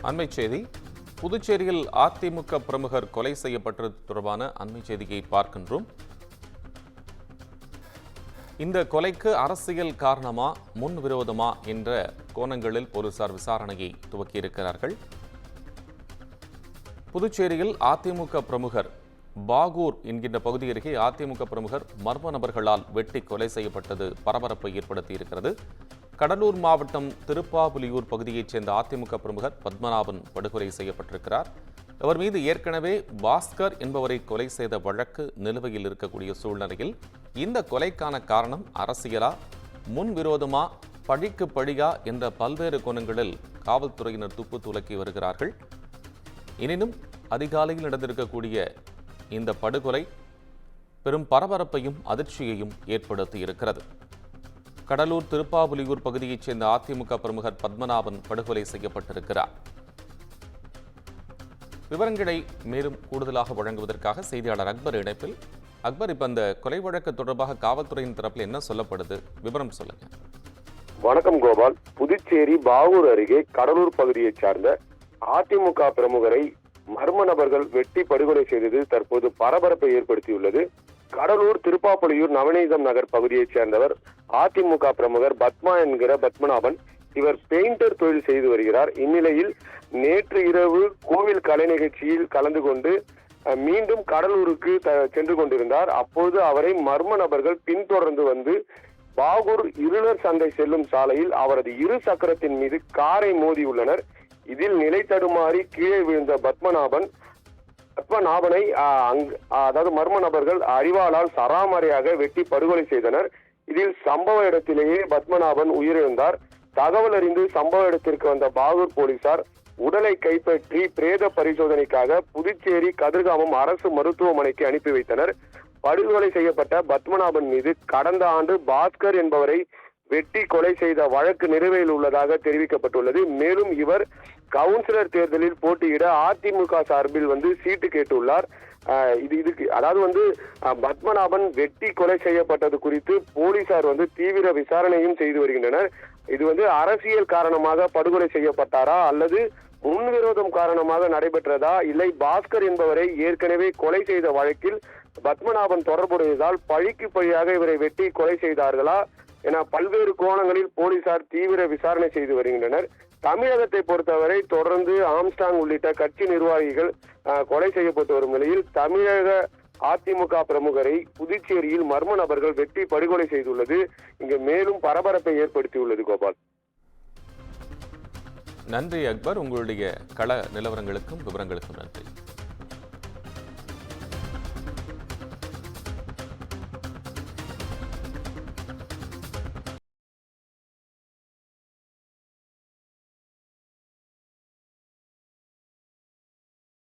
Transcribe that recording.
அண்மைச் செய்தி. புதுச்சேரியில் அதிமுக பிரமுகர் கொலை செய்யப்பட்டது தொடர்பான அண்மைச் செய்தியை பார்க்கின்றோம். இந்த கொலைக்கு அரசியல் காரணமா, முன் விரோதமா என்ற கோணங்களில் போலீசார் விசாரணையை துவக்கியிருக்கிறார்கள். புதுச்சேரியில் அதிமுக பிரமுகர் பாகூர் என்கின்ற பகுதி அருகே அதிமுக பிரமுகர் மர்ம நபர்களால் வெட்டி கொலை செய்யப்பட்டது பரபரப்பை ஏற்படுத்தியிருக்கிறது. கடலூர் மாவட்டம் திருப்பாபுலியூர் பகுதியைச் சேர்ந்த அதிமுக பிரமுகர் பத்மநாபன் படுகொலை செய்யப்பட்டிருக்கிறார். அவர் மீது ஏற்கனவே பாஸ்கர் என்பவரை கொலை செய்த வழக்கு நிலுவையில் இருக்கக்கூடிய சூழ்நிலையில் இந்த கொலைக்கான காரணம் அரசியலா, முன் விரோதமா, பழிக்கு பழியா என்ற பல்வேறு கோணங்களில் காவல்துறையினர் துப்பு துலக்கி வருகிறார்கள். எனினும் அதிகாலையில் நடந்திருக்கக்கூடிய இந்த படுகொலை பெரும் பரபரப்பையும் அதிர்ச்சியையும் ஏற்படுத்தி இருக்கிறது. கடலூர் திருப்பாபுலியூர் பகுதியைச் சேர்ந்த அதிமுக பிரமுகர் பத்மநாபன் படுகொலை செய்யப்பட்டிருக்கிறார். விவரங்களை மேலும் கூடுதலாக வழங்குவதற்காக செய்தியாளர் அக்பர் இணைப்பில். அக்பர், இப்ப அந்த கொலை வழக்கு தொடர்பாக காவல்துறையின் தரப்பில் என்ன சொல்லப்படுது, விவரம் சொல்லுங்க. வணக்கம் கோபால். புதுச்சேரி பாகூர் அருகே கடலூர் பகுதியைச் சார்ந்த அதிமுக பிரமுகரை மர்ம நபர்கள் வெட்டி படுகொலை செய்தது தற்போது பரபரப்பை ஏற்படுத்தியுள்ளது. கடலூர் திருப்பாப்புலியூர் நவநீதம் நகர் பகுதியைச் சேர்ந்தவர் அதிமுக பிரமுகர் பத்மா என்கிற பத்மநாபன். இவர் பெயிண்டர் தொழில் செய்து வருகிறார். இந்நிலையில் நேற்று இரவு கோவில் கலை நிகழ்ச்சியில் கலந்து கொண்டு மீண்டும் கடலூருக்கு சென்று கொண்டிருந்தார். அப்போது அவரை மர்ம நபர்கள் பின்தொடர்ந்து வந்து பாகூர் இருளர் சந்தை செல்லும் சாலையில் அவரது இரு சக்கரத்தின் மீது காரை மோதியுள்ளனர். இதில் நிலை தடுமாறி கீழே விழுந்த பத்மநாபனை அதாவது மர்ம நபர்கள் அரிவாளால் சராமரியாக வெட்டி படுகொலை செய்தனர். இதில் சம்பவ இடத்திலேயே பத்மநாபன் உயிரிழந்தார். தகவல் அறிந்து சம்பவ இடத்திற்கு வந்த பாகூர் போலீசார் உடலை கைப்பற்றி பிரேத பரிசோதனைக்காக புதுச்சேரி கதிர்காமம் அரசு மருத்துவமனைக்கு அனுப்பி வைத்தனர். படுகொலை செய்யப்பட்ட பத்மநாபன் மீது கடந்த ஆண்டு பாஸ்கர் என்பவரை வெட்டி கொலை செய்த வழக்கு நிலுவையில் உள்ளதாக தெரிவிக்கப்பட்டுள்ளது. மேலும் இவர் கவுன்சிலர் தேர்தலில் போட்டியிட அதிமுக சார்பில் சீட்டு கேட்டுள்ளார். இதுக்கு அதாவது பத்மநாபன் வெட்டி கொலை செய்யப்பட்டது குறித்து போலீசார் தீவிர விசாரணையும் செய்து வருகின்றனர். இது அரசியல் காரணமாக படுகொலை செய்யப்பட்டாரா அல்லது முன்விரோதம் காரணமாக நடைபெற்றதா, இல்லை பாஸ்கர் என்பவரை ஏற்கனவே கொலை செய்த வழக்கில் பத்மநாபன் தொடர்புடையதால் பழிக்கு பழியாக இவரை வெட்டி கொலை செய்தார்களா என பல்வேறு கோணங்களில் போலீசார் தீவிர விசாரணை செய்து வருகின்றனர். தமிழகத்தை பொறுத்தவரை தொடர்ந்து ஆம்ஸ்டாங் உள்ளிட்ட கட்சி நிர்வாகிகள் கொலை செய்யப்பட்டு வரும் நிலையில் தமிழக அதிமுக பிரமுகரை புதுச்சேரியில் மர்ம நபர்கள் வெட்டி படுகொலை செய்துள்ளது இங்கு மேலும் பரபரப்பை ஏற்படுத்தியுள்ளது. கோபால், நன்றி அக்பர். உங்களுடைய கள நிலவரங்களுக்கும் விவரங்களுக்கும் நன்றி.